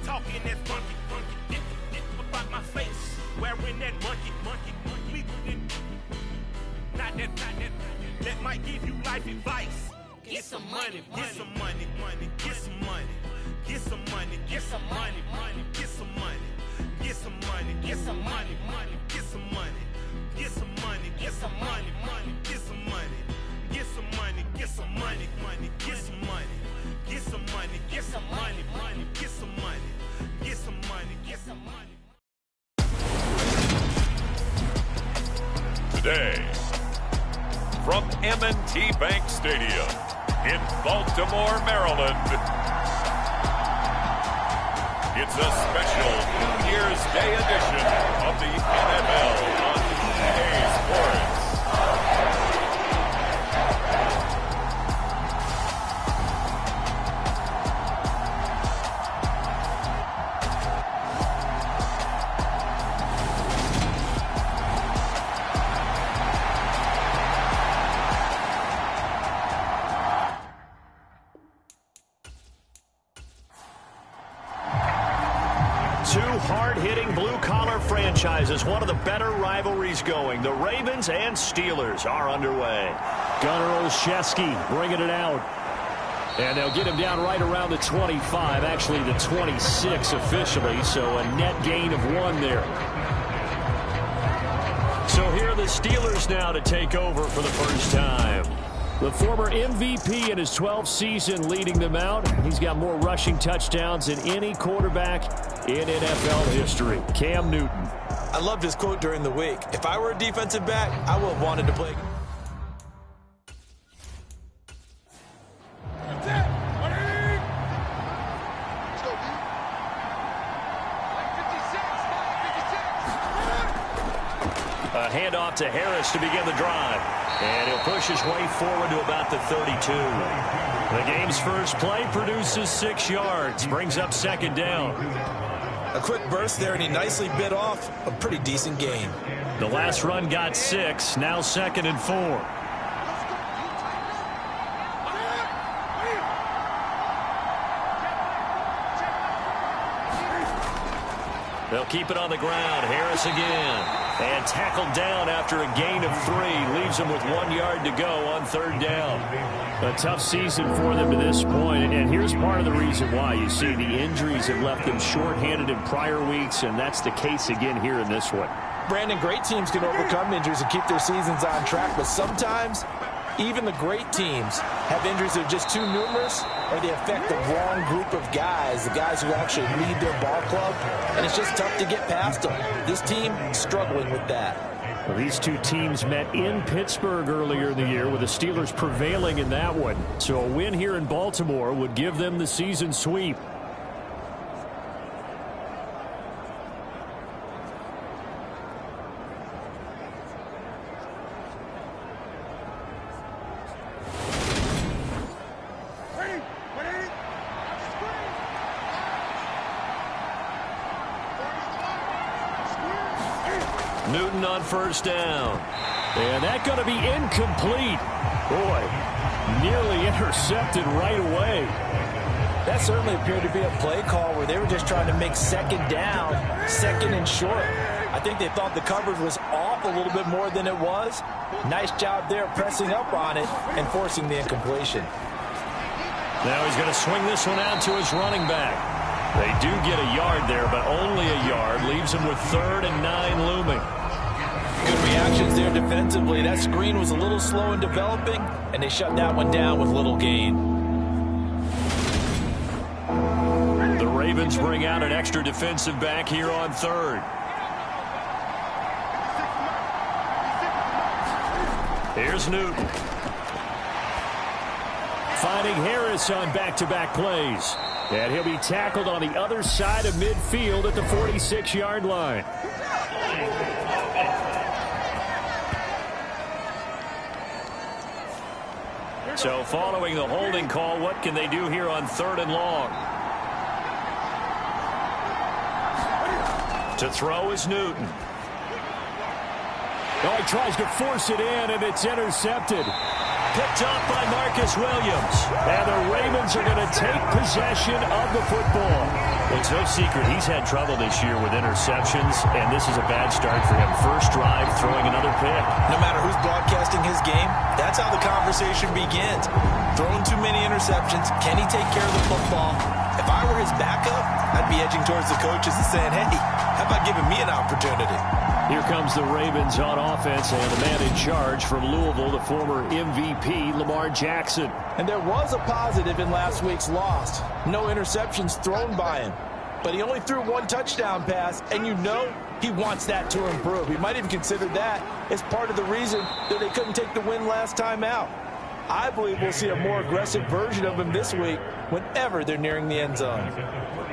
talking that funky, dip about my face, wearing that monkey, not that, that might give you life advice. Get some money, get some money, get some money, get some money, get some money, get some money, get some money, get some money, get some money, get some money, get some money, get some money, get some money, get some money, get some money, get some money, get some money, get some money, get some money, get some money. Today, from M&T Bank Stadium in Baltimore, Maryland, it's a special New Year's Day edition of the NFL on EA Sports. Two hard-hitting blue-collar franchises, one of the better rivalries going. The Ravens and Steelers are underway. Gunnar Olszewski bringing it out. And they'll get him down right around the 25, actually the 26 officially, so a net gain of 1 there. So here are the Steelers now to take over for the first time. The former MVP in his 12th season leading them out. He's got more rushing touchdowns than any quarterback in NFL history. Cam Newton. I loved his quote during the week. If I were a defensive back, I would have wanted to play. A handoff to Harris to begin the drive. And he'll push his way forward to about the 32. The game's first play produces 6 yards. Brings up second down. A quick burst there, and he nicely bit off a pretty decent gain. The last run got 6. Now 2nd and 4. They'll keep it on the ground. Harris again. And tackled down after a gain of 3. Leaves them with 1 yard to go on 3rd down. A tough season for them to this point, and here's part of the reason why. You see the injuries have left them shorthanded in prior weeks, and that's the case again here in this one. Brandon, great teams can overcome injuries and keep their seasons on track, but sometimes even the great teams have injuries that are just too numerous, or they affect the wrong group of guys, the guys who actually lead their ball club, and it's just tough to get past them. This team struggling with that. Well, these two teams met in Pittsburgh earlier in the year, with the Steelers prevailing in that one. So a win here in Baltimore would give them the season sweep. Newton on first down. And that's going to be incomplete. Boy, nearly intercepted right away. That certainly appeared to be a play call where they were just trying to make second down, 2nd and short. I think they thought the coverage was off a little bit more than it was. Nice job there pressing up on it and forcing the incompletion. Now he's going to swing this one out to his running back. They do get a yard there, but only a yard. Leaves him with 3rd and 9 looming. Good reactions there defensively. That screen was a little slow in developing, and they shut that one down with little gain. The Ravens bring out an extra defensive back here on 3rd. Here's Newton. Finding Harris on back-to-back plays. And he'll be tackled on the other side of midfield at the 46-yard line. So following the holding call, what can they do here on 3rd and long? To throw is Newton. Oh, he tries to force it in, and it's intercepted. picked off by Marcus Williams. And the Ravens are going to take possession of the football. Well, it's no secret he's had trouble this year with interceptions, and this is a bad start for him. First drive, throwing another pick. No matter who's broadcasting his game, that's how the conversation begins. Throwing too many interceptions, can he take care of the football? If I were his backup, I'd be edging towards the coaches and saying, hey, how about giving me an opportunity? Here comes the Ravens on offense, and the man in charge from Louisville, the former MVP, Lamar Jackson. And there was a positive in last week's loss. No interceptions thrown by him. But he only threw one touchdown pass, and you know he wants that to improve. He might even consider that as part of the reason that they couldn't take the win last time out. I believe we'll see a more aggressive version of him this week whenever they're nearing the end zone.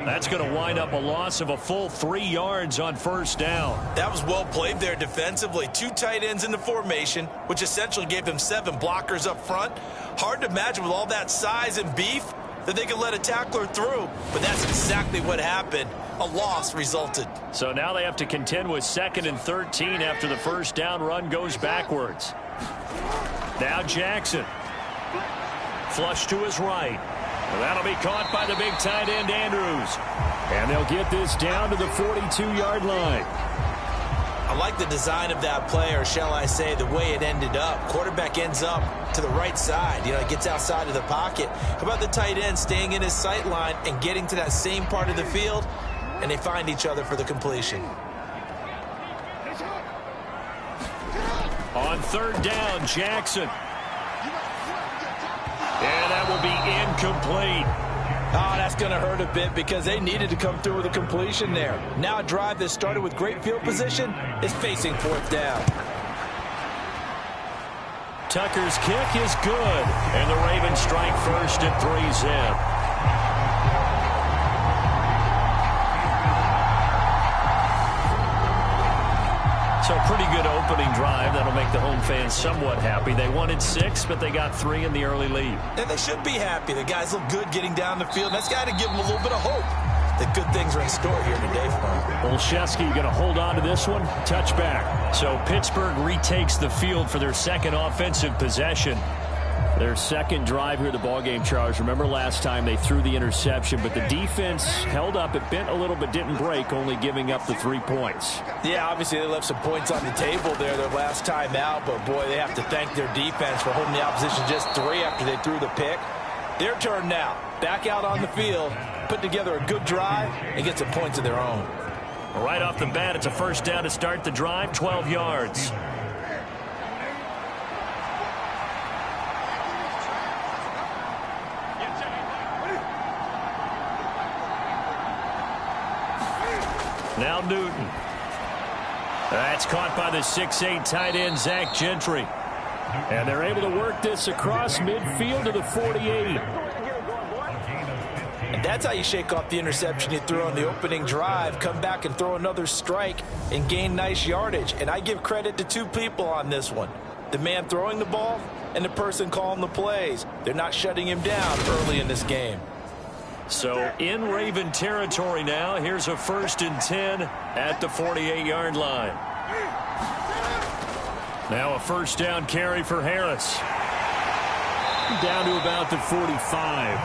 That's going to wind up a loss of a full 3 yards on first down. That was well played there defensively. 2 tight ends in the formation, which essentially gave them 7 blockers up front. Hard to imagine with all that size and beef that they could let a tackler through, but that's exactly what happened. A loss resulted. So now they have to contend with 2nd and 13 after the first down run goes backwards. Now Jackson. Flush to his right. That'll be caught by the big tight end, Andrews. And they'll get this down to the 42-yard line. I like the design of that play, or shall I say the way it ended up. Quarterback ends up to the right side. You know, it gets outside of the pocket. How about the tight end staying in his sight line and getting to that same part of the field, and they find each other for the completion. On third down, Jackson. And that will be incomplete. Oh, that's going to hurt a bit because they needed to come through with a completion there. Now a drive that started with great field position is facing 4th down. Tucker's kick is good. And the Ravens strike first at 3-zip. So pretty good opening drive. That'll make the home fans somewhat happy. They wanted 6, but they got 3 in the early lead. And they should be happy. The guys look good getting down the field. That's got to give them a little bit of hope that good things are in store here today for them. Olszewski going to hold on to this one. Touchback. So Pittsburgh retakes the field for their second offensive possession. Their second drive here, the ballgame, Charles. Remember last time they threw the interception, but the defense held up. It bent a little but didn't break, only giving up the 3 points. Yeah, obviously they left some points on the table there their last time out, but boy, they have to thank their defense for holding the opposition just 3 after they threw the pick. Their turn now. Back out on the field, put together a good drive, and get some points of their own. Right off the bat, it's a first down to start the drive, 12 yards. Now Newton. That's caught by the 6'8 tight end, Zach Gentry. And they're able to work this across midfield to the 48. And that's how you shake off the interception you threw on the opening drive, come back and throw another strike and gain nice yardage. And I give credit to 2 people on this one. The man throwing the ball and the person calling the plays. They're not shutting him down early in this game. So in Raven territory now. Here's a 1st and 10 at the 48-yard line. Now a first down carry for Harris. Down to about the 45.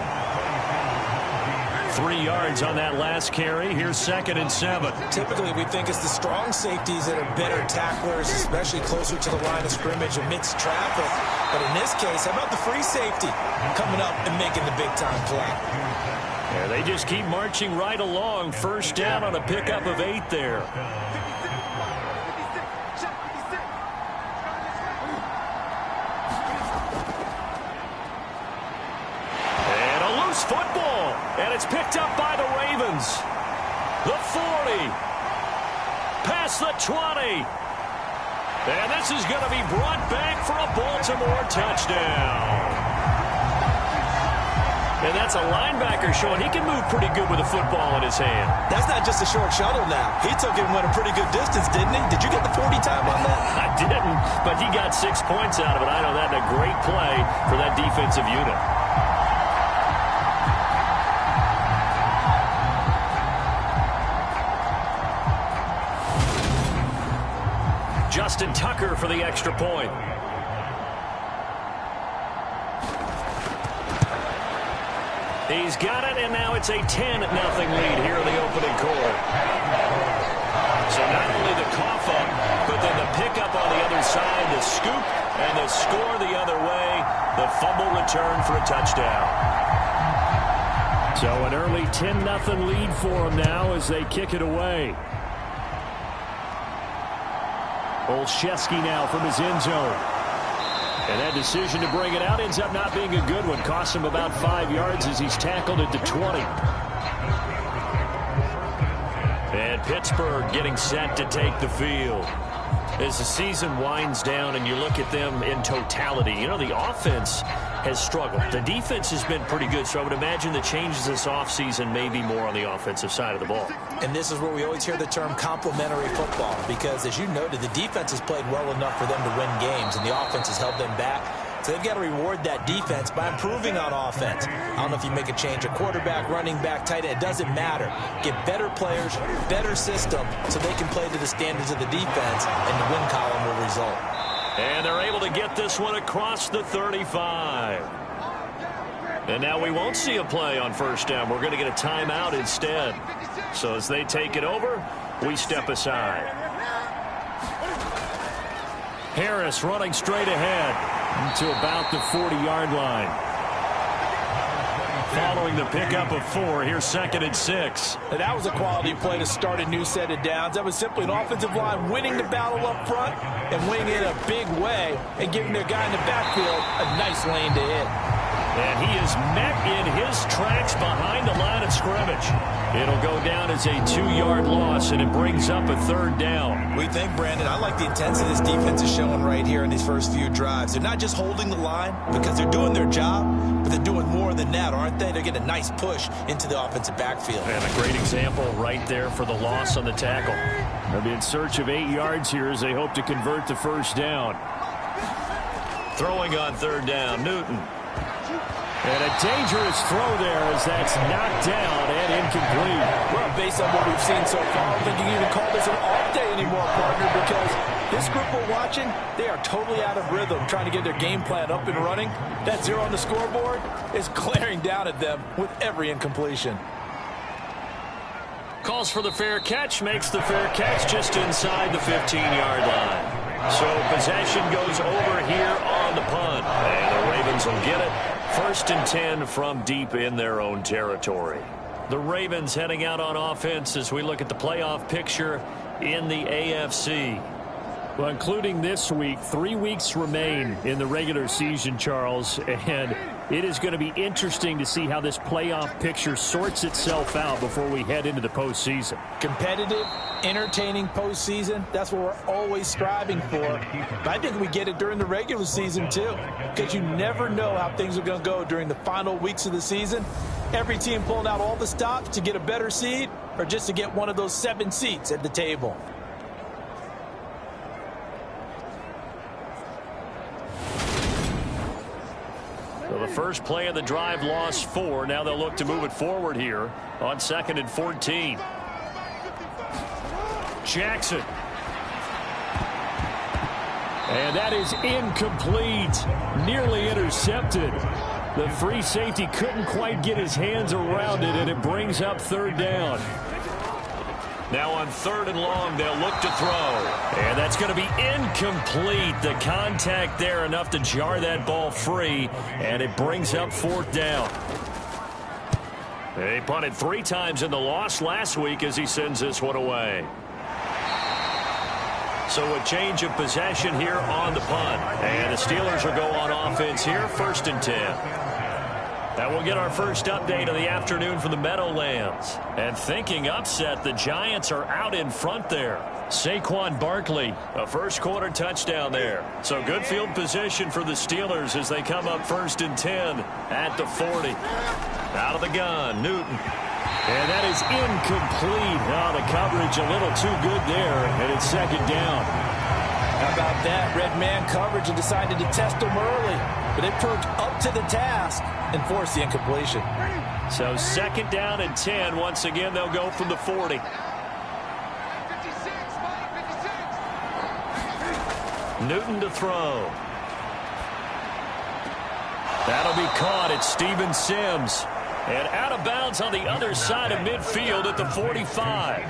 3 yards on that last carry. Here's 2nd and 7. Typically, we think it's the strong safeties that are better tacklers, especially closer to the line of scrimmage amidst traffic. But in this case, how about the free safety coming up and making the big-time play? Yeah, they just keep marching right along. First down on a pickup of 8 there. And a loose football. And it's picked up by the Ravens. The 40. Past the 20. And this is going to be brought back for a Baltimore touchdown. And that's a linebacker showing he can move pretty good with a football in his hand. That's not just a short shuttle now. He took it and went a pretty good distance, didn't he? Did you get the 40 time on that? I didn't, but he got 6 points out of it. I know that, and a great play for that defensive unit. Justin Tucker for the extra point. He's got it, and now it's a 10-0 lead here in the opening quarter. So not only the cough up, but then the pickup on the other side, the scoop, and the score the other way, the fumble return for a touchdown. So an early 10-0 lead for them now as they kick it away. Olszewski now from his end zone. And that decision to bring it out ends up not being a good one. Costs him about 5 yards as he's tackled at the 20. And Pittsburgh getting set to take the field. As the season winds down and you look at them in totality, you know, the offense has struggled. The defense has been pretty good, so I would imagine the changes this offseason may be more on the offensive side of the ball. And this is where we always hear the term complementary football, because as you noted, the defense has played well enough for them to win games, and the offense has held them back. So they've got to reward that defense by improving on offense. I don't know if you make a change, a quarterback, running back, tight end, it doesn't matter. Get better players, better system, so they can play to the standards of the defense, and the win column will result. And they're able to get this one across the 35. And now we won't see a play on first down. We're going to get a timeout instead. So as they take it over, we step aside. Harris running straight ahead to about the 40-yard line. Following the pickup of 4, here's 2nd and 6. And that was a quality play to start a new set of downs. That was simply an offensive line winning the battle up front and winning it a big way and giving their guy in the backfield a nice lane to hit. And he is met in his tracks behind the line of scrimmage. It'll go down as a 2-yard loss, and it brings up a 3rd down. We think, Brandon, I like the intensity this defense is showing right here in these first few drives. They're not just holding the line because they're doing their job, but they're doing more than that, aren't they? They're getting a nice push into the offensive backfield. And a great example right there for the loss on the tackle. They'll be in search of 8 yards here as they hope to convert the first down. Throwing on 3rd down, Newton. And a dangerous throw there as that's knocked down and incomplete. Well, based on what we've seen so far, I don't think you can even call this an off day anymore, partner, because this group we're watching, they are totally out of rhythm, trying to get their game plan up and running. That 0 on the scoreboard is glaring down at them with every incompletion. Calls for the fair catch, makes the fair catch just inside the 15-yard line. So possession goes over here on the punt. And the Ravens will get it. 1st and 10 from deep in their own territory. The Ravens heading out on offense as we look at the playoff picture in the AFC. Well, including this week, 3 weeks remain in the regular season, Charles, and it is going to be interesting to see how this playoff picture sorts itself out before we head into the postseason. Competitive, entertaining postseason, that's what we're always striving for. But I think we get it during the regular season, too, because you never know how things are going to go during the final weeks of the season. Every team pulling out all the stops to get a better seed or just to get one of those 7 seats at the table. So the first play of the drive lost 4. Now they'll look to move it forward here on 2nd and 14. Jackson. And that is incomplete. Nearly intercepted. The free safety couldn't quite get his hands around it, and it brings up 3rd down. Now on 3rd and long, they'll look to throw. And that's going to be incomplete. The contact there enough to jar that ball free, and it brings up 4th down. They punted 3 times in the loss last week as he sends this one away. So a change of possession here on the punt. And the Steelers will go on offense here, 1st and 10. That will get our first update of the afternoon from the Meadowlands. And thinking upset, the Giants are out in front there. Saquon Barkley, a first-quarter touchdown there. So good field position for the Steelers as they come up 1st and 10 at the 40. Out of the gun, Newton. And that is incomplete. Oh, the coverage a little too good there, and it's 2nd down. How about that? Red man coverage and decided to test them early. But it proved up to the task and forced the incompletion. So 2nd down and 10. Once again, they'll go from the 40. Newton to throw. That'll be caught. It's Steven Sims. And out of bounds on the other side of midfield at the 45.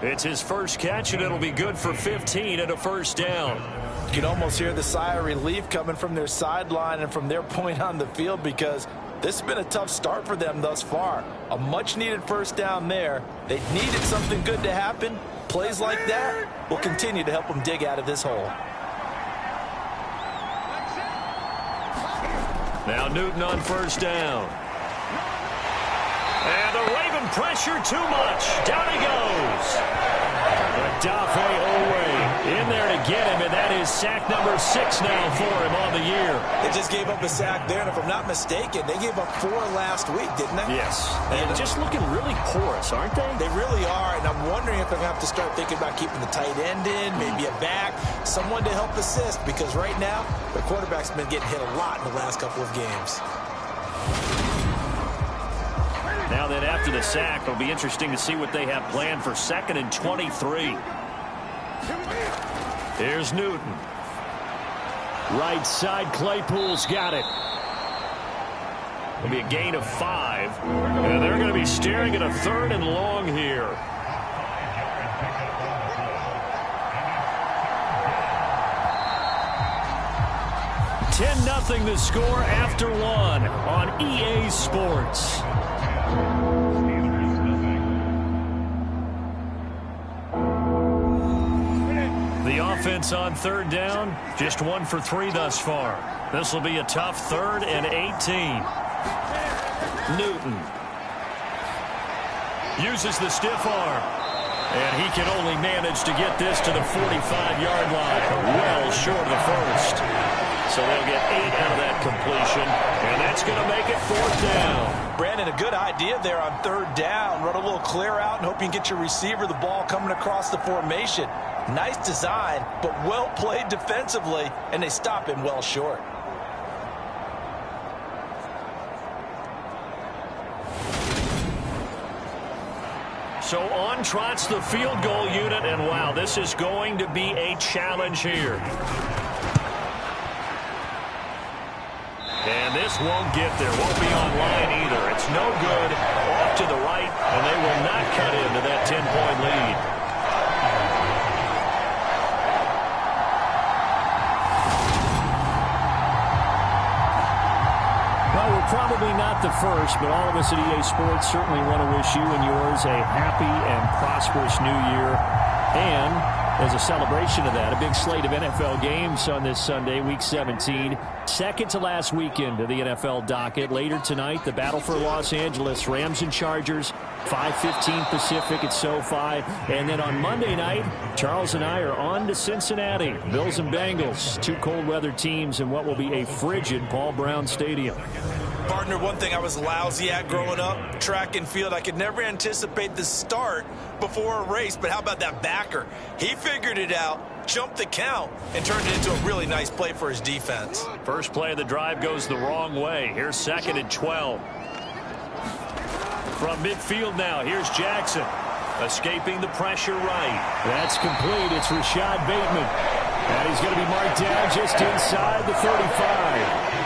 It's his first catch, and it'll be good for 15 and a first down. You can almost hear the sigh of relief coming from their sideline and from their point on the field, because this has been a tough start for them thus far. A much-needed first down there. They needed something good to happen. Plays like that will continue to help them dig out of this hole. Now Newton on first down. And the Raven pressure too much. Down he goes. Dafe Owe in there to get him, and that is sack number 6 now for him on the year. They just gave up a sack there, and if I'm not mistaken, they gave up 4 last week, didn't they? Yes. And just looking really porous, aren't they? They really are, and I'm wondering if they're going to have to start thinking about keeping the tight end in, maybe a back, someone to help assist, because right now, the quarterback's been getting hit a lot in the last couple of games. Now then, after the sack, it'll be interesting to see what they have planned for 2nd and 23. Here's Newton. Right side, Claypool's got it. It'll be a gain of 5. And they're going to be staring at a 3rd and long here. $10-0 the score after 1 on EA Sports. The offense on 3rd down, just 1 for 3 thus far. This will be a tough 3rd and 18. Newton uses the stiff arm, and he can only manage to get this to the 45-yard line, well short of the first. So they'll get 8 out of that completion, and that's going to make it 4th down. Brandon, a good idea there on 3rd down. Run a little clear out and hope you can get your receiver the ball coming across the formation. Nice design, but well played defensively, and they stop him well short. So on trots the field goal unit, and wow, this is going to be a challenge here. And this won't get there, won't be online either. It's no good, off to the right, and they will not cut into that 10-point lead. Well, we're probably not the first, but all of us at EA Sports certainly want to wish you and yours a happy and prosperous new year. And as a celebration of that, a big slate of NFL games on this Sunday, Week 17. Second to last weekend of the NFL docket. Later tonight, the battle for Los Angeles, Rams and Chargers, 5:15 Pacific at SoFi. And then on Monday night, Charles and I are on to Cincinnati. Bills and Bengals, 2 cold weather teams in what will be a frigid Paul Brown Stadium. Partner, one thing I was lousy at growing up, track and field, I could never anticipate the start before a race, but how about that backer? He figured it out, jumped the count, and turned it into a really nice play for his defense. First play of the drive goes the wrong way. Here's 2nd and 12. From midfield now, here's Jackson. Escaping the pressure right. That's complete. It's Rashad Bateman. And he's going to be marked down just inside the 35.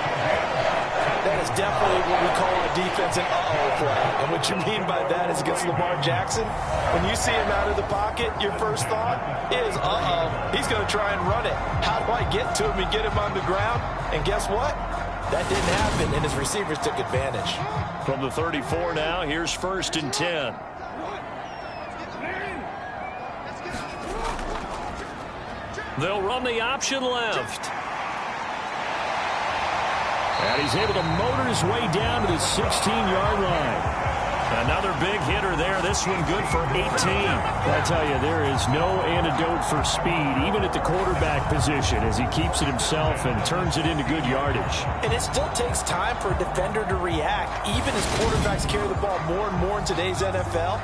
That is definitely what we call our defense an uh-oh play. And what you mean by that is against Lamar Jackson, when you see him out of the pocket, your first thought is, uh-oh, he's going to try and run it. How do I get to him and get him on the ground? And guess what? That didn't happen, and his receivers took advantage. From the 34 now, here's 1st and 10. They'll run the option left. And he's able to motor his way down to the 16-yard line. Another big hitter there. This one good for 18. I tell you, there is no antidote for speed, even at the quarterback position, as he keeps it himself and turns it into good yardage. And it still takes time for a defender to react. Even as quarterbacks carry the ball more and more in today's NFL,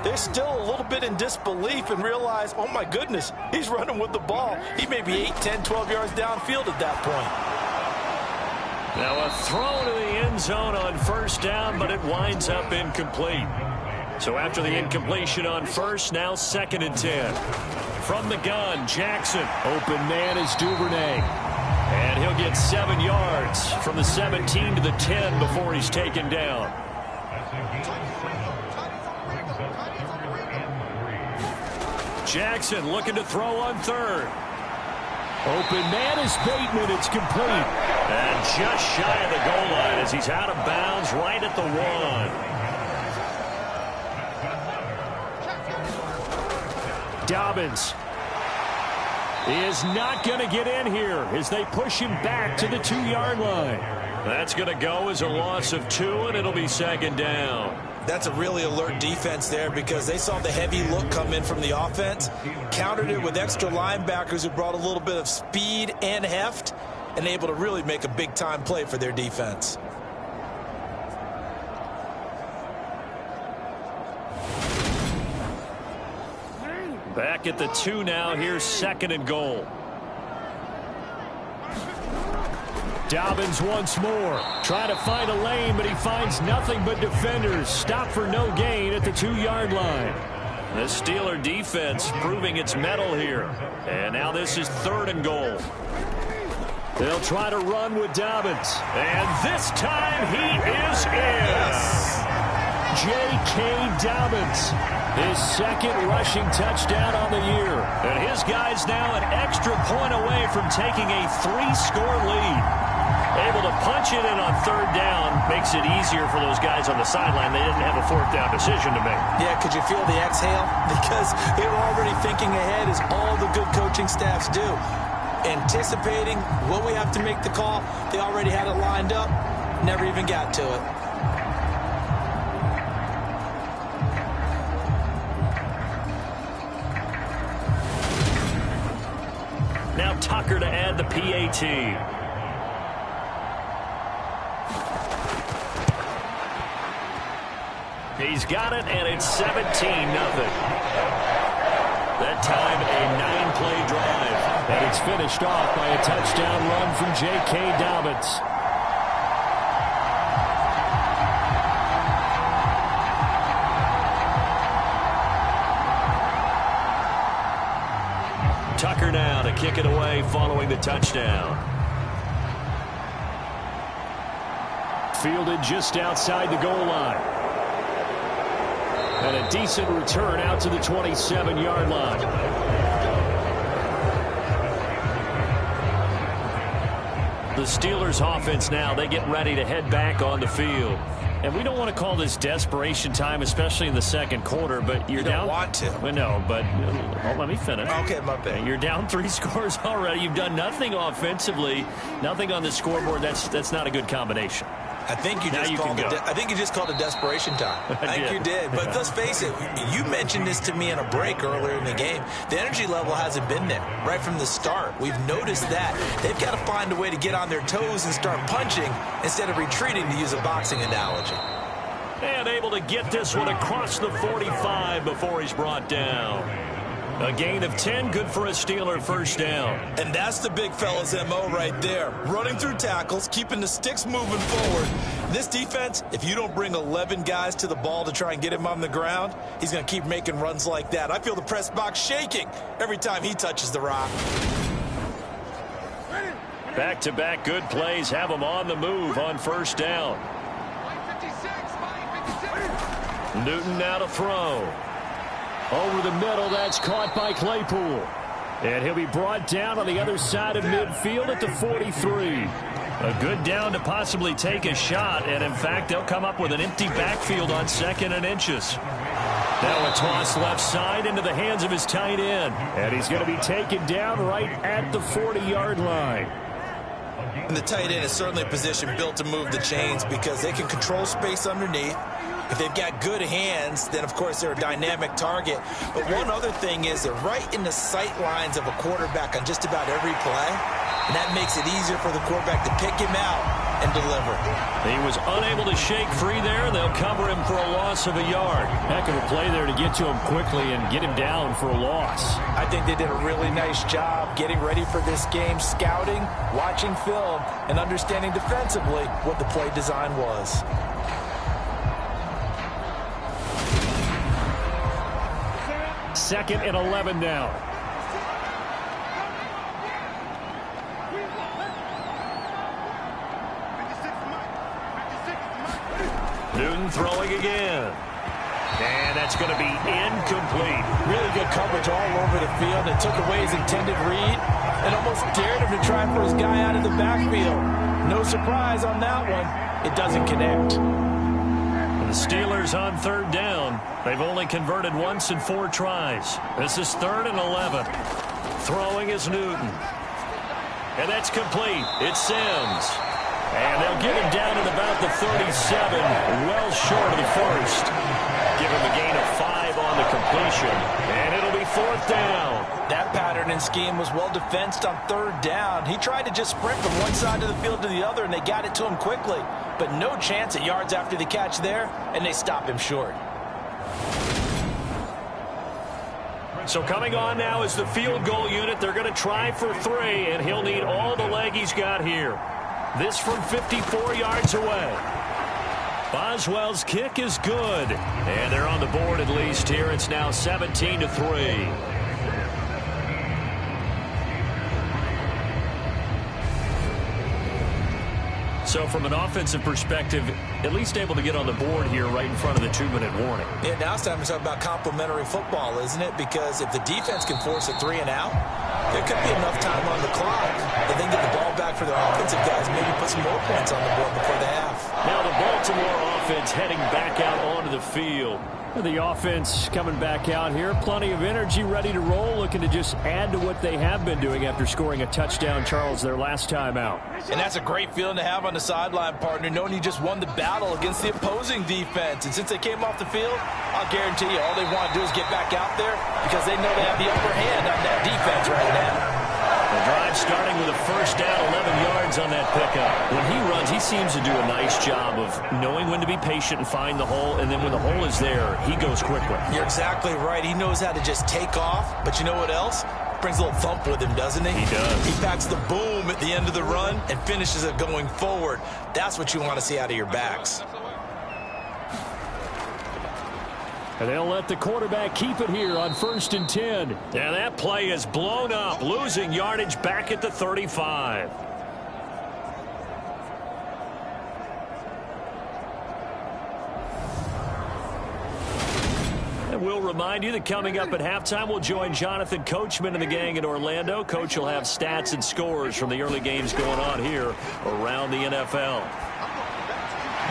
they're still a little bit in disbelief and realize, oh my goodness, he's running with the ball. He may be 8, 10, 12 yards downfield at that point. Now a throw to the end zone on 1st down, but it winds up incomplete. So after the incompletion on 1st, now 2nd and 10. From the gun, Jackson. Open man is Duvernay. And he'll get 7 yards from the 17 to the 10 before he's taken down. Jackson looking to throw on third. Open man is Bateman. It's complete. And just shy of the goal line as he's out of bounds right at the 1. Dobbins is not going to get in here as they push him back to the 2-yard line. That's going to go as a loss of 2, and it'll be second down. That's a really alert defense there because they saw the heavy look come in from the offense, countered it with extra linebackers who brought a little bit of speed and heft, and able to really make a big-time play for their defense. Back at the 2 now. Here's second and goal. Dobbins once more. Trying to find a lane, but he finds nothing but defenders. Stop for no gain at the 2-yard line. The Steeler defense proving its mettle here. And now this is third and goal. They'll try to run with Dobbins. And this time he is in. J.K. Dobbins. His second rushing touchdown on the year. And his guy's now an extra point away from taking a 3-score lead. Able to punch it in on third down makes it easier for those guys on the sideline. They didn't have a fourth down decision to make. Yeah, could you feel the exhale? Because they were already thinking ahead, as all the good coaching staffs do. Anticipating what we have to make the call. They already had it lined up. Never even got to it. Now Tucker to add the PAT. He's got it, and it's 17-0. That time, a 9-play drive. And it's finished off by a touchdown run from J.K. Dobbins. Tucker now to kick it away following the touchdown. Fielded just outside the goal line. And a decent return out to the 27-yard line. The Steelers offense now, they get ready to head back on the field. And we don't want to call this desperation time, especially in the second quarter, but you're down. You don't want to. Well, no, but let me finish. Okay, my bad. You're down 3 scores already. You've done nothing offensively, nothing on the scoreboard. That's not a good combination. I think you just called it desperation time. I think you did. But let's face it, you mentioned this to me in a break earlier in the game. The energy level hasn't been there right from the start. We've noticed that. They've got to find a way to get on their toes and start punching instead of retreating, to use a boxing analogy. And able to get this one across the 45 before he's brought down. A gain of 10, good for a Steeler first down. And that's the big fella's MO right there. Running through tackles, keeping the sticks moving forward. This defense, if you don't bring 11 guys to the ball to try and get him on the ground, he's going to keep making runs like that. I feel the press box shaking every time he touches the rock. Back-to-back good plays have him on the move on first down. Newton now to throw. Over the middle, that's caught by Claypool. And he'll be brought down on the other side of midfield at the 43. A good down to possibly take a shot, and in fact, they'll come up with an empty backfield on 2nd and inches. Now a toss left side into the hands of his tight end. And he's going to be taken down right at the 40-yard line. And the tight end is certainly a position built to move the chains because they can control space underneath. If they've got good hands, then, of course, they're a dynamic target. But one other thing is they're right in the sight lines of a quarterback on just about every play. And that makes it easier for the quarterback to pick him out and deliver. He was unable to shake free there. They'll cover him for a loss of a yard. Heck of a play there to get to him quickly and get him down for a loss. I think they did a really nice job getting ready for this game, scouting, watching film, and understanding defensively what the play design was. Second and 11 now. Newton throwing again. And that's going to be incomplete. Really good coverage all over the field. It took away his intended read and almost dared him to try for his guy out of the backfield. No surprise on that one. It doesn't connect. And the Steelers on third down. They've only converted once in 4 tries. This is 3rd and 11. Throwing is Newton. And that's complete. It's Sims. And they'll get him down at about the 37, well short of the first. Give him a gain of 5 on the completion, and it'll be 4th down. That pattern and scheme was well defensed on 3rd down. He tried to just sprint from one side of the field to the other, and they got it to him quickly. But no chance at yards after the catch there, and they stop him short. So coming on now is the field goal unit. They're going to try for 3, and he'll need all the leg he's got here. This from 54 yards away. Boswell's kick is good. And they're on the board at least here. It's now 17-3. So from an offensive perspective, at least able to get on the board here right in front of the 2-minute warning. Yeah, now it's time to talk about complementary football, isn't it? Because if the defense can force a 3 and out, there could be enough time on the clock that they can get the ball back for their offensive guys, maybe put some more points on the board before the half. Now the Baltimore offense heading back out onto the field. The offense coming back out here. Plenty of energy, ready to roll, looking to just add to what they have been doing after scoring a touchdown, Charles, their last time out. And that's a great feeling to have on the sideline, partner, knowing you just won the battle against the opposing defense. And since they came off the field, I'll guarantee you all they want to do is get back out there because they know they have the upper hand on that defense right now. The drive starting with a first down, 11 yards on that pickup. When he runs, he seems to do a nice job of knowing when to be patient and find the hole, and then when the hole is there, he goes quickly. You're exactly right. He knows how to just take off, but you know what else? Brings a little thump with him, doesn't he? He does. He packs the boom at the end of the run and finishes it going forward. That's what you want to see out of your backs. And they'll let the quarterback keep it here on 1st and 10. Yeah, that play is blown up, losing yardage back at the 35. And we'll remind you that coming up at halftime, we'll join Jonathan Coachman and the gang in Orlando. Coach will have stats and scores from the early games going on here around the NFL.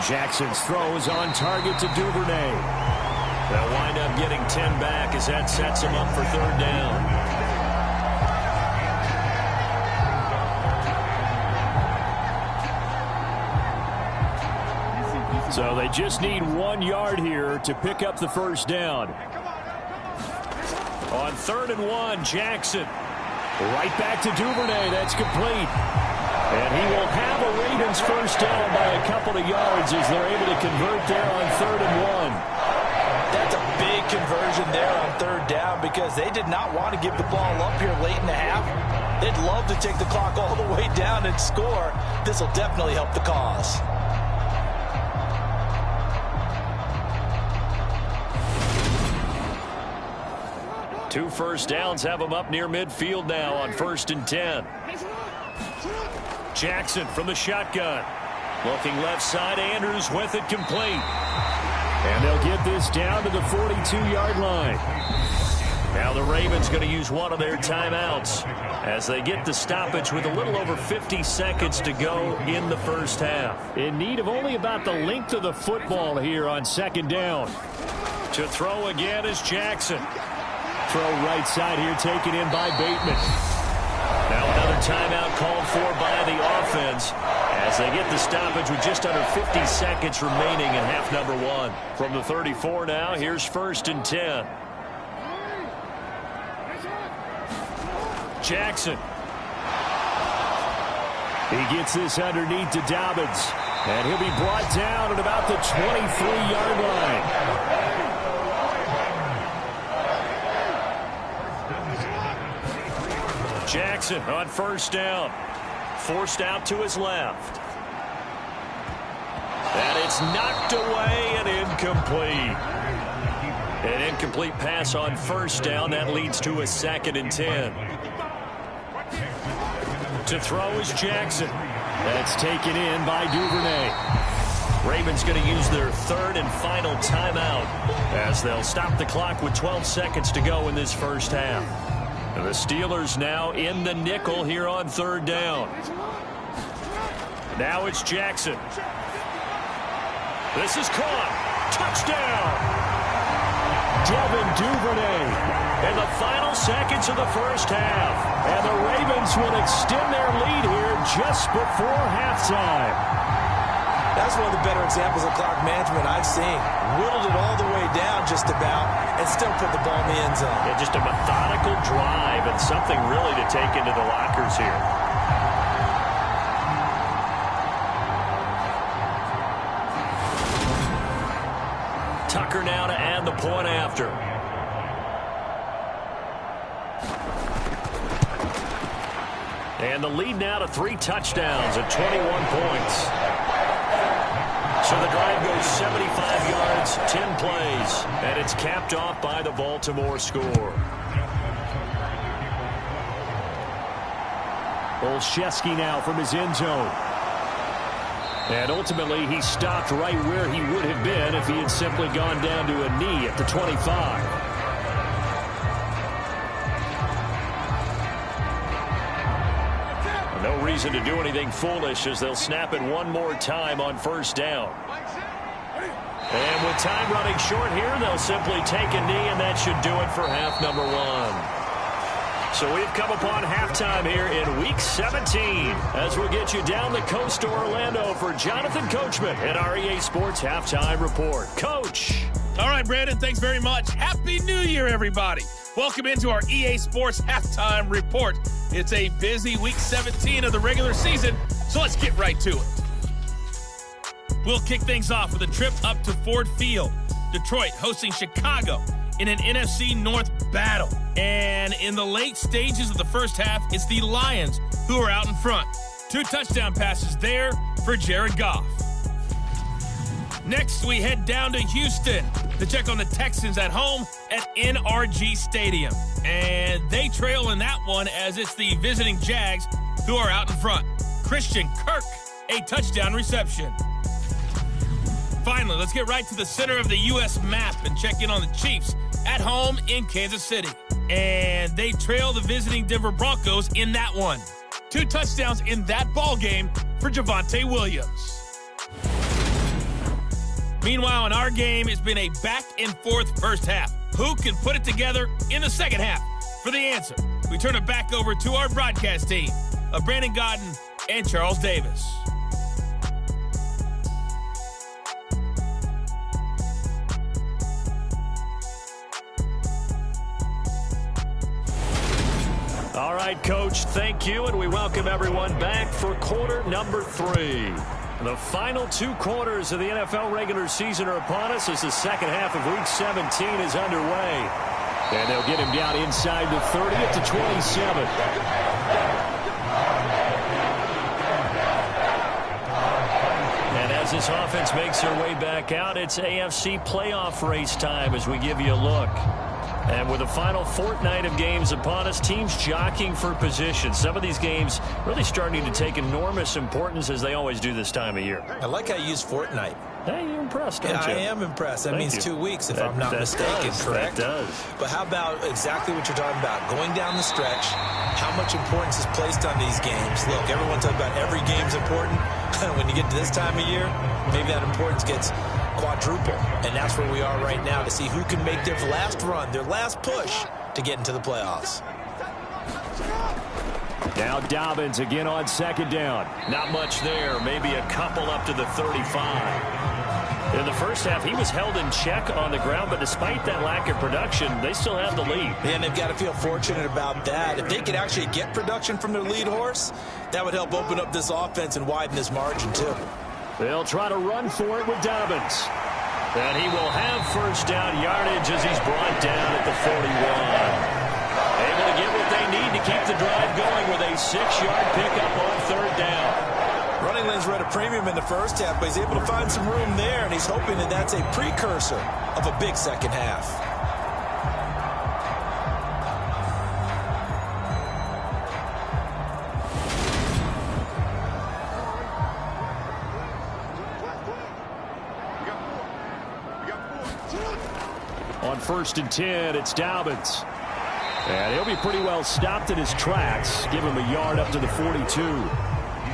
Jackson's throw is on target to Duvernay. They'll wind up getting 10 back as that sets them up for 3rd down. So they just need 1 yard here to pick up the first down. On 3rd and 1, Jackson. Right back to Duvernay. That's complete. And he will have a Ravens first down by a couple of yards as they're able to convert there on 3rd and 1. That's a big conversion there on 3rd down because they did not want to give the ball up here late in the half. They'd love to take the clock all the way down and score. This will definitely help the cause. Two first downs have them up near midfield now on 1st and 10. Jackson from the shotgun. Looking left side, Andrews with it complete. And they'll get this down to the 42-yard line. Now the Ravens going to use one of their timeouts as they get the stoppage with a little over 50 seconds to go in the first half. In need of only about the length of the football here on 2nd down. To throw again is Jackson. Throw right side here taken in by Bateman. Now another timeout called for by the offense as they get the stoppage with just under 50 seconds remaining in half number 1. From the 34 now, here's 1st and 10. Jackson. He gets this underneath to Dobbins. And he'll be brought down at about the 23-yard line. Jackson on first down. Forced out to his left. And it's knocked away and incomplete. An incomplete pass on first down. That leads to a 2nd and 10. To throw is Jackson. That's taken in by Duvernay. Ravens going to use their third and final timeout as they'll stop the clock with 12 seconds to go in this first half. And the Steelers now in the nickel here on third down. Now it's Jackson. This is caught. Touchdown. Devin Duvernay in the final seconds of the first half. And the Ravens will extend their lead here just before halftime. That's one of the better examples of clock management I've seen. Whittled it all the way down just about and still put the ball in the end zone. Yeah, just a methodical drive and something really to take into the lockers here. Tucker now to add the point after. And the lead now to 3 touchdowns at 21 points. So the drive goes 75 yards, 10 plays, and it's capped off by the Baltimore score. Olszewski now from his end zone. And ultimately, he stopped right where he would have been if he had simply gone down to a knee at the 25. No reason to do anything foolish as they'll snap it one more time on first down. And with time running short here, they'll simply take a knee, and that should do it for half number 1. So we've come upon halftime here in Week 17 as we'll get you down the coast to Orlando for Jonathan Coachman at our EA Sports Halftime Report. Coach. All right, Brandon, thanks very much. Happy New Year, everybody. Welcome into our EA Sports Halftime Report. It's a busy Week 17 of the regular season, so let's get right to it. We'll kick things off with a trip up to Ford Field. Detroit hosting Chicago in an NFC North battle. And in the late stages of the first half, it's the Lions who are out in front. 2 touchdown passes there for Jared Goff. Next, we head down to Houston to check on the Texans at home at NRG Stadium. And they trail in that one as it's the visiting Jags who are out in front. Christian Kirk, a touchdown reception. Finally, let's get right to the center of the U.S. map and check in on the Chiefs at home in Kansas City. And they trail the visiting Denver Broncos in that one. 2 touchdowns in that ball game for Javonte Williams. Meanwhile, in our game, it's been a back-and-forth first half. Who can put it together in the second half? For the answer, we turn it back over to our broadcast team of Brandon Godden and Charles Davis. All right, Coach, thank you, and we welcome everyone back for quarter number 3. The final 2 quarters of the NFL regular season are upon us as the second half of Week 17 is underway. And they'll get him down inside the 30 at the 27. And as this offense makes their way back out, it's AFC playoff race time as we give you a look. And with the final fortnight of games upon us, teams jockeying for position. Some of these games really starting to take enormous importance as they always do this time of year. I like how you use fortnight. Hey, you're impressed, aren't you? I am impressed. That means 2 weeks, if I'm not mistaken, correct? That does. But how about exactly what you're talking about? Going down the stretch, how much importance is placed on these games? Look, everyone talks about every game's important. When you get to this time of year, maybe that importance gets quadruple. And that's where we are right now to see who can make their last run, their last push to get into the playoffs. Now Dobbins again on second down. Not much there, maybe a couple up to the 35. In the first half, he was held in check on the ground, but despite that lack of production, they still have the lead. And they've got to feel fortunate about that. If they could actually get production from their lead horse, that would help open up this offense and widen this margin too. They'll try to run for it with Dobbins. And he will have first down yardage as he's brought down at the 41. Able to get what they need to keep the drive going with a 6-yard pickup on third down. Running lanes were at a premium in the first half, but he's able to find some room there, and he's hoping that that's a precursor of a big second half. On 1st and 10, it's Dobbins. And he'll be pretty well stopped in his tracks. Give him a yard up to the 42.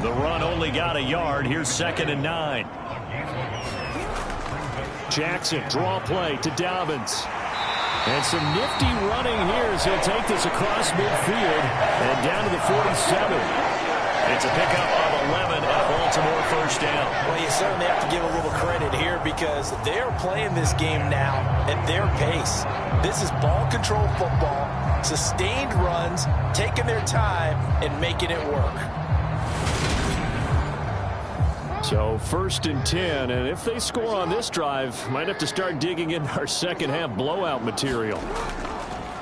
The run only got a yard. Here's 2nd and 9. Jackson, draw play to Dobbins. And some nifty running here as he'll take this across midfield and down to the 47. It's a pickup of 11 at Baltimore, 1st down. Well, you certainly have to give a little credit here because they're playing this game now at their pace. This is ball control football, sustained runs, taking their time and making it work. So 1st and 10, and if they score on this drive, might have to start digging in our second half blowout material.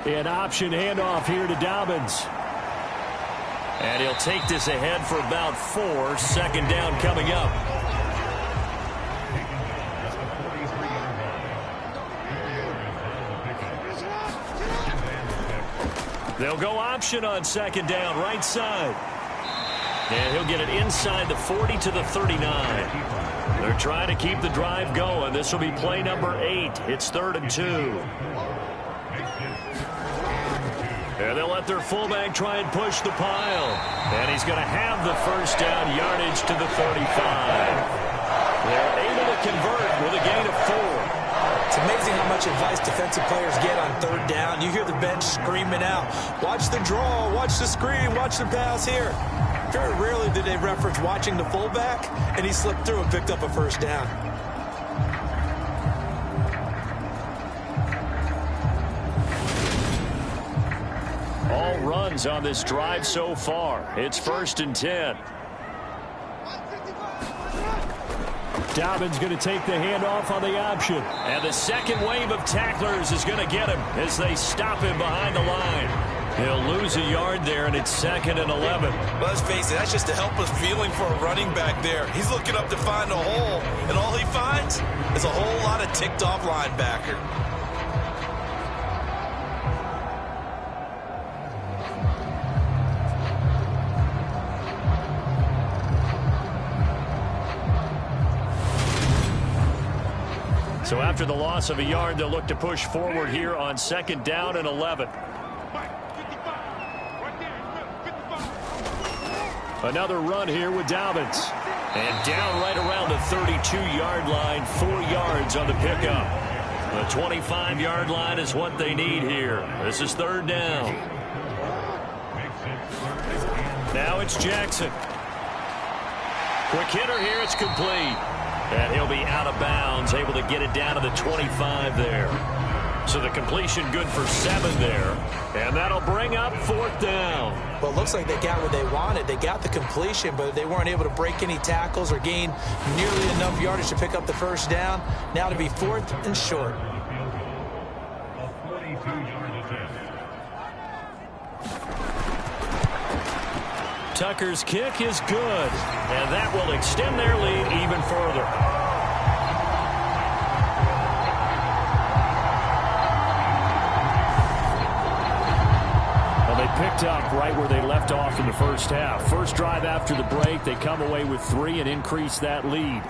An option handoff here to Dobbins. And he'll take this ahead for about 4. 2nd down coming up. They'll go option on 2nd down, right side. And he'll get it inside the 40 to the 39. They're trying to keep the drive going. This will be play number 8. It's 3rd and 2. And they'll let their fullback try and push the pile. And he's going to have the 1st down yardage to the 35. They're able to convert with a gain of 4. It's amazing how much advice defensive players get on 3rd down. You hear the bench screaming out, watch the draw, watch the screen, watch the pass here. Very rarely did they reference watching the fullback, and he slipped through and picked up a 1st down. All runs on this drive so far. It's 1st and 10. Dobbins going to take the handoff on the option. And the second wave of tacklers is going to get him as they stop him behind the line. He'll lose a yard there, and it's 2nd and 11. Let's face it, that's just a helpless feeling for a running back there. He's looking up to find a hole, and all he finds is a whole lot of ticked-off linebacker. So after the loss of a yard, they'll look to push forward here on 2nd down and 11. Another run here with Dobbins. And down right around the 32-yard line, 4 yards on the pickup. The 25-yard line is what they need here. This is 3rd down. Now it's Jackson. Quick hitter here, it's complete. And he'll be out of bounds, able to get it down to the 25 there. So the completion good for 7 there. And that'll bring up 4th down. Well, it looks like they got what they wanted. They got the completion, but they weren't able to break any tackles or gain nearly enough yardage to pick up the 1st down. Now to be 4th and short. Tucker's kick is good, and that will extend their lead even further. Well, they picked up right where they left off in the 1st half. First drive after the break, they come away with 3 and increase that lead.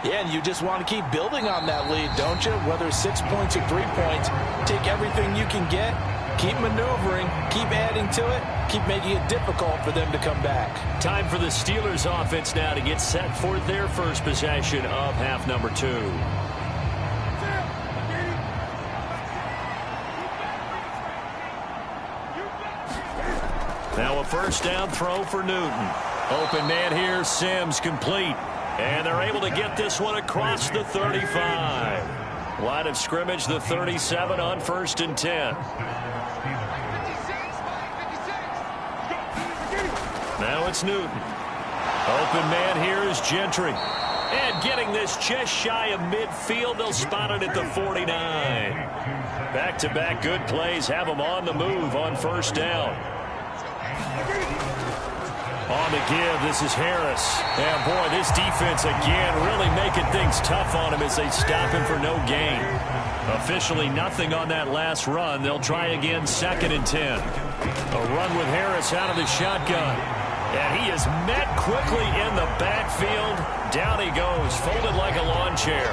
Yeah, and you just want to keep building on that lead, don't you? Whether it's 6 points or 3 points, take everything you can get. Keep maneuvering, keep adding to it, keep making it difficult for them to come back. Time for the Steelers offense now to get set for their first possession of half number 2. Now a 1st down throw for Newton. Open man here, Sims complete. And they're able to get this one across the 35. Line of scrimmage, the 37 on 1st and 10. Now it's Newton. Open man here is Gentry. And getting this just shy of midfield, they'll spot it at the 49. Back-to-back good plays have them on the move on 1st down. On the give, this is Harris. And boy, this defense again really making things tough on him as they stop him for no gain. Officially nothing on that last run. They'll try again 2nd and 10. A run with Harris out of the shotgun. And he is met quickly in the backfield. Down he goes, folded like a lawn chair.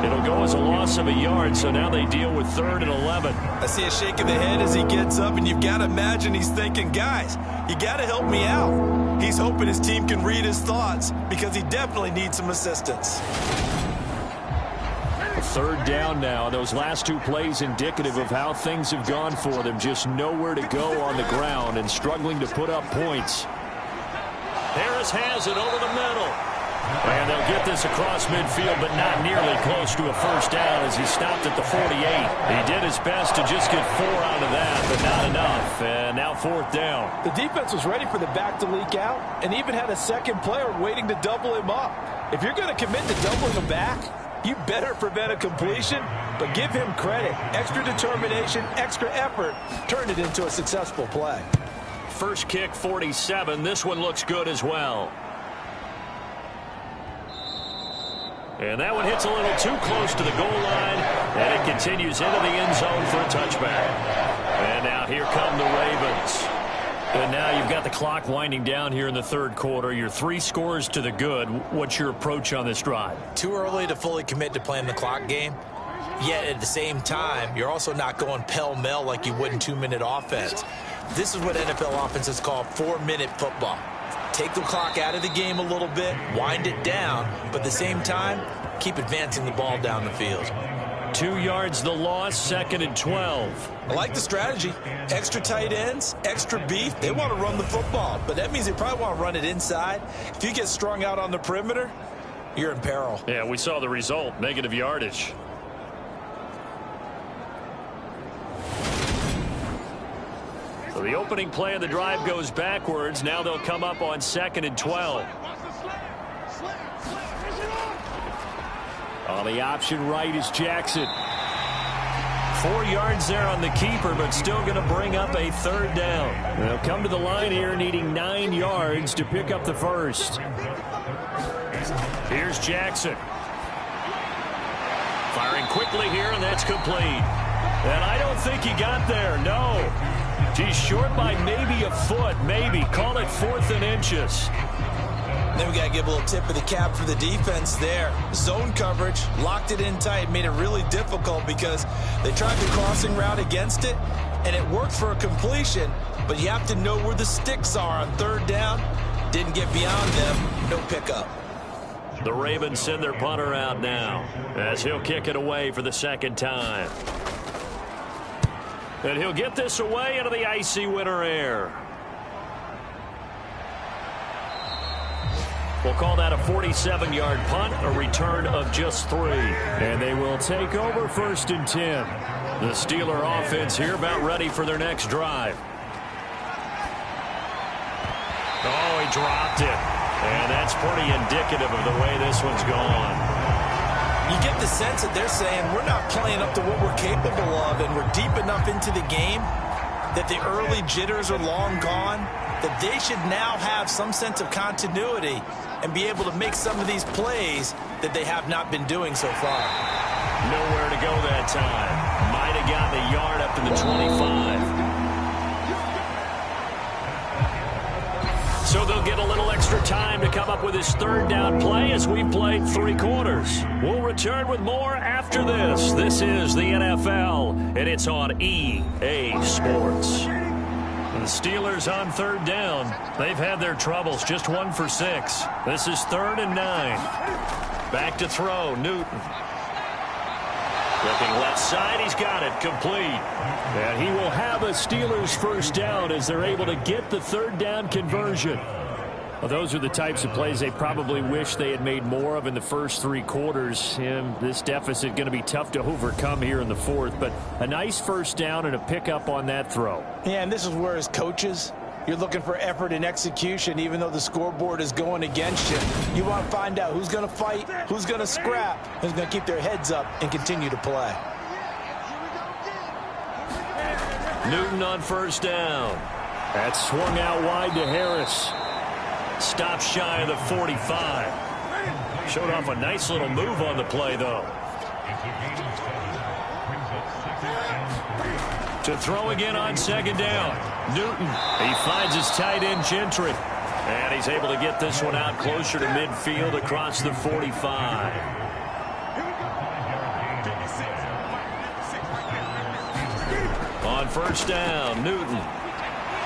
It'll go as a loss of a yard, so now they deal with 3rd and 11. I see a shake of the head as he gets up, and you've got to imagine he's thinking, guys, you got to help me out. He's hoping his team can read his thoughts because he definitely needs some assistance. 3rd down now. Those last 2 plays indicative of how things have gone for them. Just nowhere to go on the ground and struggling to put up points. Harris has it over the middle. And they'll get this across midfield, but not nearly close to a first down as he stopped at the 48. He did his best to just get 4 out of that, but not enough. And now 4th down. The defense was ready for the back to leak out and even had a second player waiting to double him up. If you're going to commit to doubling him back, you better prevent a completion, but give him credit. Extra determination, extra effort, turned it into a successful play. First kick, 47. This one looks good as well. And that one hits a little too close to the goal line, and it continues into the end zone for a touchback. And now here come the Ravens. And now you've got the clock winding down here in the 3rd quarter. You're 3 scores to the good. What's your approach on this drive? Too early to fully commit to playing the clock game. Yet at the same time, you're also not going pell-mell like you would in 2-minute offense. This is what NFL offenses call 4-minute football. Take the clock out of the game a little bit, wind it down, but at the same time, keep advancing the ball down the field. 2 yards the loss, 2nd and 12. I like the strategy. Extra tight ends, extra beef. They want to run the football, but that means they probably want to run it inside. If you get strung out on the perimeter, you're in peril. Yeah, we saw the result, negative yardage. So the opening play of the drive goes backwards. Now they'll come up on 2nd and 12. On the option right is Jackson. 4 yards there on the keeper, but still going to bring up a 3rd down. They'll come to the line here needing 9 yards to pick up the first. Here's Jackson. Firing quickly here, and that's complete. And I don't think he got there, no. He's short by maybe a foot, maybe. Call it 4th and inches. Then we got to give a little tip of the cap for the defense there. Zone coverage, locked it in tight, made it really difficult because they tried the crossing route against it, and it worked for a completion, but you have to know where the sticks are on 3rd down. Didn't get beyond them, no pickup. The Ravens send their punter out now as he'll kick it away for the 2nd time. And he'll get this away into the icy winter air. We'll call that a 47-yard punt, a return of just 3. And they will take over 1st and 10. The Steeler offense here about ready for their next drive. Oh, he dropped it. And that's pretty indicative of the way this one's gone. You get the sense that they're saying we're not playing up to what we're capable of, and we're deep enough into the game that the early jitters are long gone, that they should now have some sense of continuity and be able to make some of these plays that they have not been doing so far. Nowhere to go that time. Might have gotten a yard up to the 25. So they'll get a little extra time to come up with his 3rd down play as we've played 3 quarters. We'll return with more after this. This is the NFL, and it's on EA Sports. The Steelers on 3rd down. They've had their troubles, just 1 for 6. This is 3rd and 9. Back to throw, Newton. Looking left side, he's got it, complete. And he will have a Steelers 1st down as they're able to get the 3rd down conversion. Well, those are the types of plays they probably wish they had made more of in the first 3 quarters. And this deficit going to be tough to overcome here in the 4th. But a nice 1st down and a pickup on that throw. Yeah, and this is where as coaches, you're looking for effort and execution, even though the scoreboard is going against you. You want to find out who's going to fight, who's going to scrap, who's going to keep their heads up and continue to play. Newton on 1st down. That's swung out wide to Harris. Stop shy of the 45. Showed off a nice little move on the play, though. To throw again on 2nd down. Newton, he finds his tight end Gentry. And he's able to get this one out closer to midfield across the 45. first down. Newton.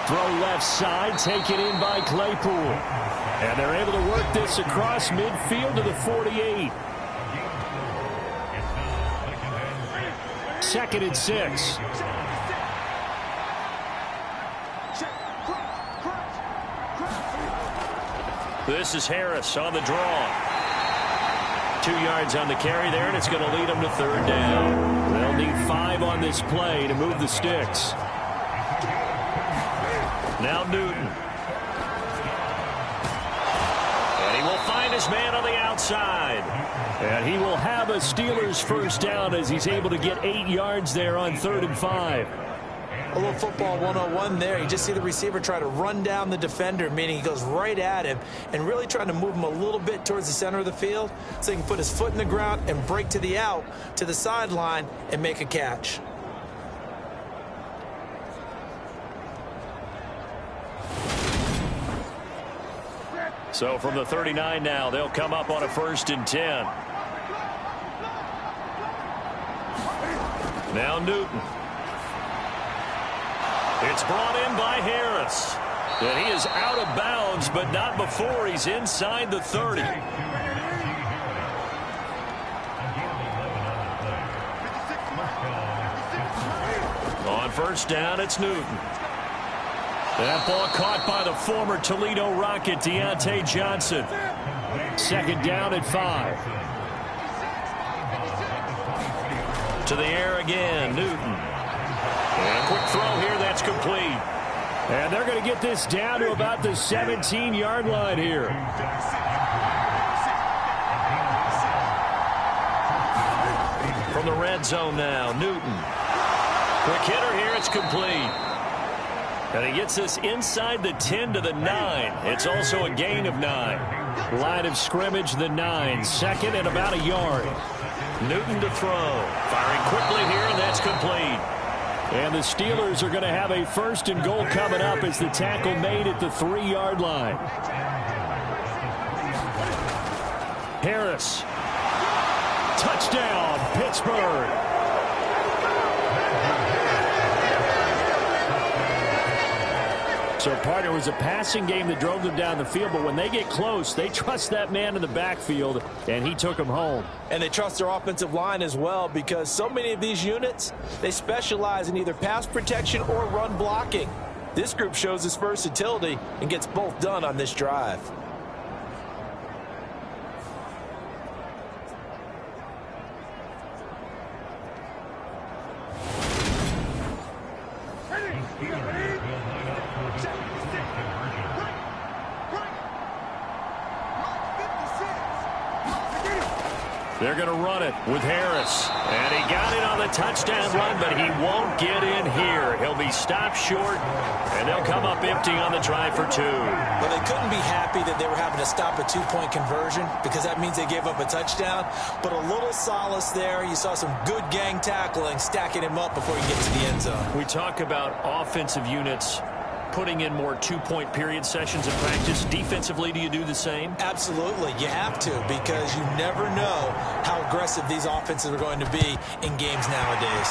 Throw left side, taken in by Claypool. And they're able to work this across midfield to the 48. 2nd and 6. This is Harris on the draw. 2 yards on the carry there, and it's going to lead them to 3rd down. They'll need 5 on this play to move the sticks. Now Newton. And he will find his man on the outside. And he will have a Steelers first down as he's able to get 8 yards there on 3rd and 5. A little football 101 there. You just see the receiver try to run down the defender, meaning he goes right at him and really trying to move him a little bit towards the center of the field so he can put his foot in the ground and break to the out, to the sideline, and make a catch. So from the 39 now, they'll come up on a 1st and 10. Now Newton. It's brought in by Harris. And he is out of bounds, but not before he's inside the 30. On 1st down, it's Newton. That ball caught by the former Toledo Rocket, Deontay Johnson. 2nd down at 5. To the air again, Newton. And quick throw here, that's complete. And they're going to get this down to about the 17-yard line here. From the red zone now, Newton. Quick hitter here, it's complete. And he gets this inside the 10 to the 9. It's also a gain of 9. Line of scrimmage, the 9. 2nd and about a yard. Newton to throw. Firing quickly here, and that's complete. And the Steelers are going to have a 1st and goal coming up as the tackle made at the 3-yard line. Harris. Touchdown, Pittsburgh. So, partner, it was a passing game that drove them down the field, but when they get close, they trust that man in the backfield, and he took them home. And they trust their offensive line as well, because so many of these units, they specialize in either pass protection or run blocking. This group shows its versatility and gets both done on this drive. They're going to run it with Harris. And he got it on the touchdown run, but he won't get in here. He'll be stopped short, and they'll come up empty on the try for 2. Well, they couldn't be happy that they were having to stop a 2-point conversion because that means they gave up a touchdown. But a little solace there. You saw some good gang tackling, stacking him up before you get to the end zone. We talk about offensive units putting in more 2-point period sessions of practice. Defensively, do you do the same? Absolutely. You have to, because you never know how aggressive these offenses are going to be in games nowadays.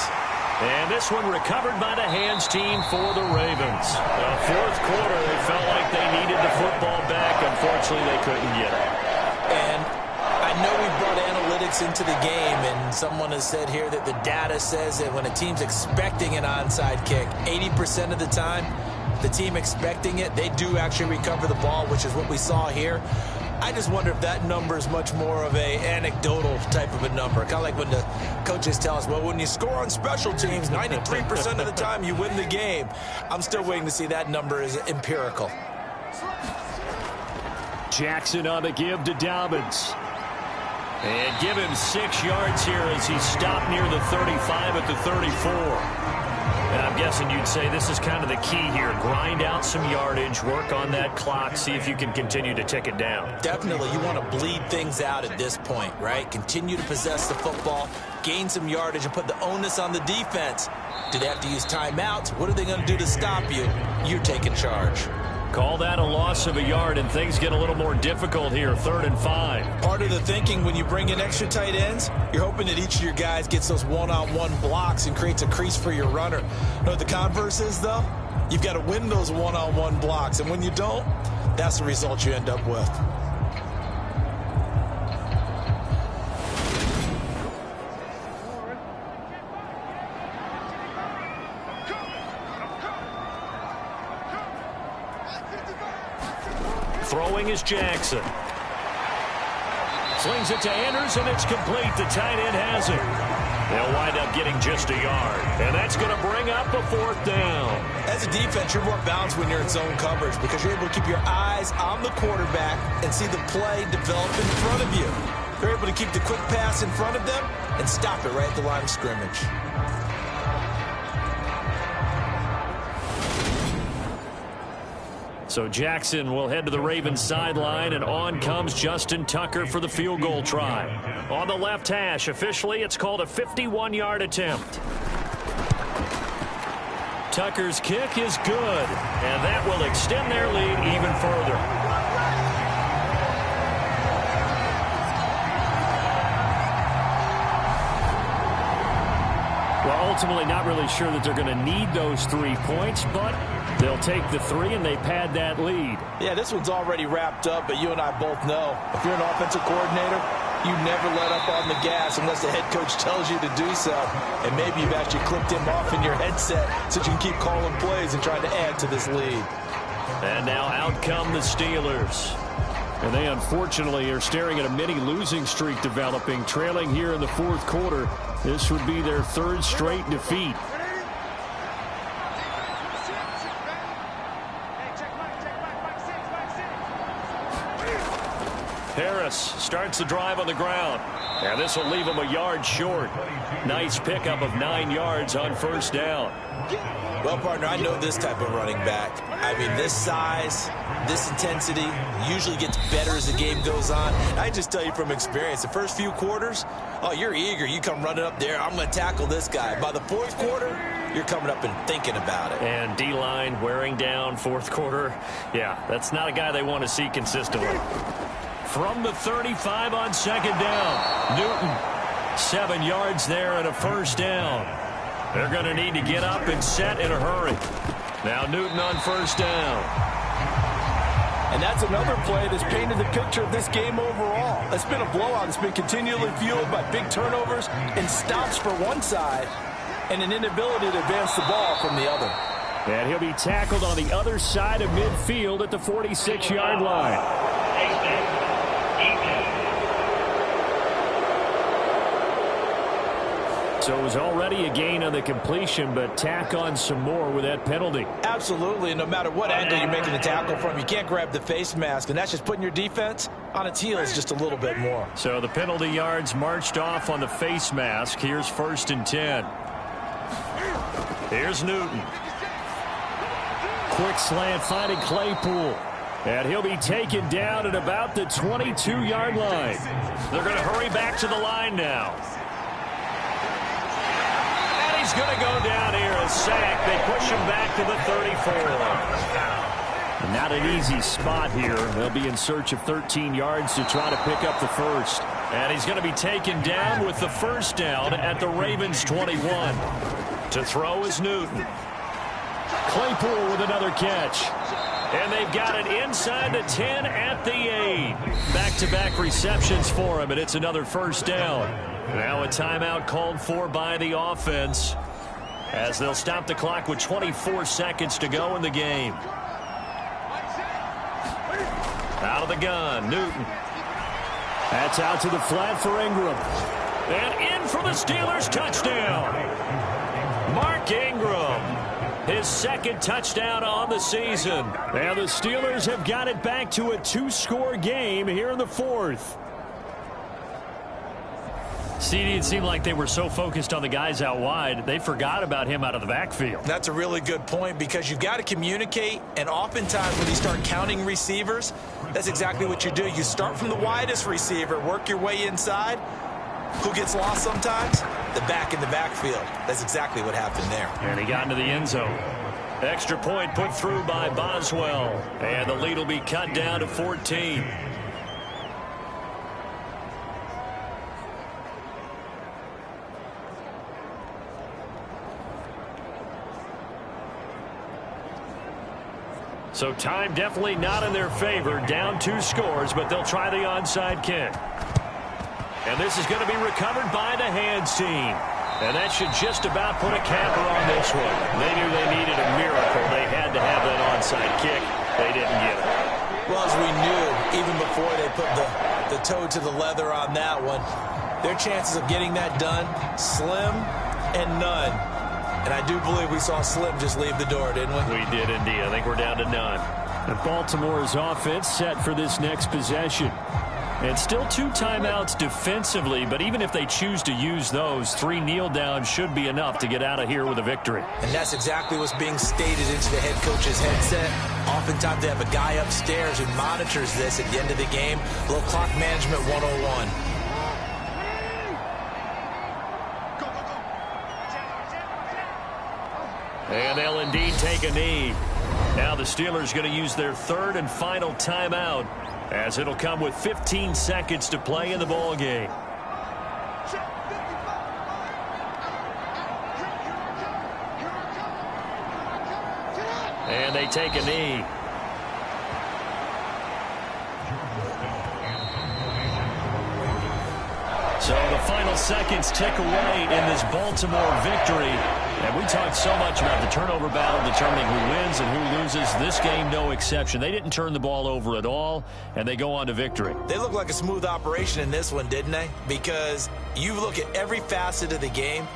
And this one recovered by the hands team for the Ravens. The 4th quarter, they felt like they needed the football back. Unfortunately, they couldn't get it. And I know we brought analytics into the game, and someone has said here that the data says that when a team's expecting an onside kick, 80% of the time, the team expecting it, they do actually recover the ball, which is what we saw here. I just wonder if that number is much more of a anecdotal type of a number. Kind of like when the coaches tell us, well, when you score on special teams, 93% of the time you win the game. I'm still waiting to see that number is empirical. Jackson on the give to Dobbins. And give him 6 yards here as he stopped near the 35 at the 34. And I'm guessing you'd say this is kind of the key here. Grind out some yardage, work on that clock, see if you can continue to tick it down. Definitely. You want to bleed things out at this point, right? Continue to possess the football, gain some yardage, and put the onus on the defense. Do they have to use timeouts? What are they going to do to stop you? You're taking charge. Call that a loss of a yard, and things get a little more difficult here, 3rd and 5. Part of the thinking when you bring in extra tight ends, you're hoping that each of your guys gets those one-on-one blocks and creates a crease for your runner. You know what the converse is, though? You've got to win those one-on-one blocks, and when you don't, that's the result you end up with. Throwing is Jackson. Slings it to Anders, and it's complete. The tight end has it. They'll wind up getting just a yard, and that's going to bring up a 4th down. As a defense, you're more balanced when you're in zone coverage because you're able to keep your eyes on the quarterback and see the play develop in front of you. You're able to keep the quick pass in front of them and stop it right at the line of scrimmage. So Jackson will head to the Ravens sideline, and on comes Justin Tucker for the field goal try. On the left hash, officially it's called a 51-yard attempt. Tucker's kick is good, and that will extend their lead even further. Well, ultimately not really sure that they're going to need those 3 points, but they'll take the 3 and they pad that lead. Yeah, this one's already wrapped up, but you and I both know if you're an offensive coordinator, you never let up on the gas unless the head coach tells you to do so. And maybe you've actually clicked him off in your headset so you can keep calling plays and trying to add to this lead. And now out come the Steelers. And they unfortunately are staring at a mini losing streak developing, trailing here in the 4th quarter. This would be their 3rd straight defeat. Harris starts the drive on the ground. And this will leave him a yard short. Nice pickup of 9 yards on 1st down. Well, partner, I know this type of running back. I mean, this size, this intensity usually gets better as the game goes on. I just tell you from experience, the first few quarters, oh, you're eager. You come running up there, I'm going to tackle this guy. By the 4th quarter, you're coming up and thinking about it. And D-line wearing down 4th quarter. Yeah, that's not a guy they want to see consistently. From the 35 on 2nd down, Newton, 7 yards there and a 1st down. They're going to need to get up and set in a hurry. Now Newton on 1st down. And that's another play that's painted the picture of this game overall. It's been a blowout. It's been continually fueled by big turnovers and stops for one side and an inability to advance the ball from the other. And he'll be tackled on the other side of midfield at the 46-yard line. So it was already a gain on the completion, but tack on some more with that penalty. Absolutely, and no matter what angle you're making the tackle from, you can't grab the face mask, and that's just putting your defense on its heels just a little bit more. So the penalty yards marched off on the face mask. Here's 1st and 10. Here's Newton. Quick slant finding Claypool. And he'll be taken down at about the 22-yard line. They're going to hurry back to the line now. He's going to go down here, a sack. They push him back to the 34. Not an easy spot here. They'll be in search of 13 yards to try to pick up the 1st. And he's going to be taken down with the 1st down at the Ravens 21. To throw is Newton. Claypool with another catch. And they've got it inside the 10 at the 8. Back-to-back receptions for him, and it's another 1st down. Now a timeout called for by the offense as they'll stop the clock with 24 seconds to go in the game. Out of the gun, Newton. That's out to the flat for Ingram. And in for the Steelers touchdown. Mark Ingram, his 2nd touchdown on the season. And the Steelers have got it back to a 2-score game here in the 4th. CD, it seemed like they were so focused on the guys out wide, they forgot about him out of the backfield. That's a really good point because you've got to communicate, and oftentimes when you start counting receivers, that's exactly what you do. You start from the widest receiver, work your way inside. Who gets lost sometimes? The back in the backfield. That's exactly what happened there. And he got into the end zone. Extra point put through by Boswell. And the lead will be cut down to 14. So time definitely not in their favor. Down 2 scores, but they'll try the onside kick. And this is going to be recovered by the hands team. And that should just about put a capper on this one. They knew they needed a miracle. They had to have that onside kick. They didn't get it. Well, as we knew, even before they put the toe to the leather on that one, their chances of getting that done, slim and none. And I do believe we saw Slim just leave the door, didn't we? We did indeed. I think we're down to none. And Baltimore's offense set for this next possession. And still 2 timeouts defensively, but even if they choose to use those, 3 kneel downs should be enough to get out of here with a victory. And that's exactly what's being stated into the head coach's headset. Oftentimes they have a guy upstairs who monitors this at the end of the game. A little clock management 101. And they'll indeed take a knee. Now the Steelers going to use their 3rd and final timeout, as it'll come with 15 seconds to play in the ball game. And they take a knee. So the final seconds tick away in this Baltimore victory. And we talked so much about the turnover battle determining who wins and who loses. This game, no exception. They didn't turn the ball over at all, and they go on to victory. They look like a smooth operation in this one, didn't they? Because you look at every facet of the game,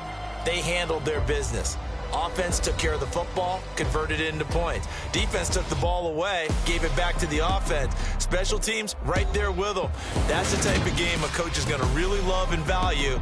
they handled their business. Offense took care of the football, converted it into points. Defense took the ball away, gave it back to the offense. Special teams, right there with them. That's the type of game a coach is going to really love and value.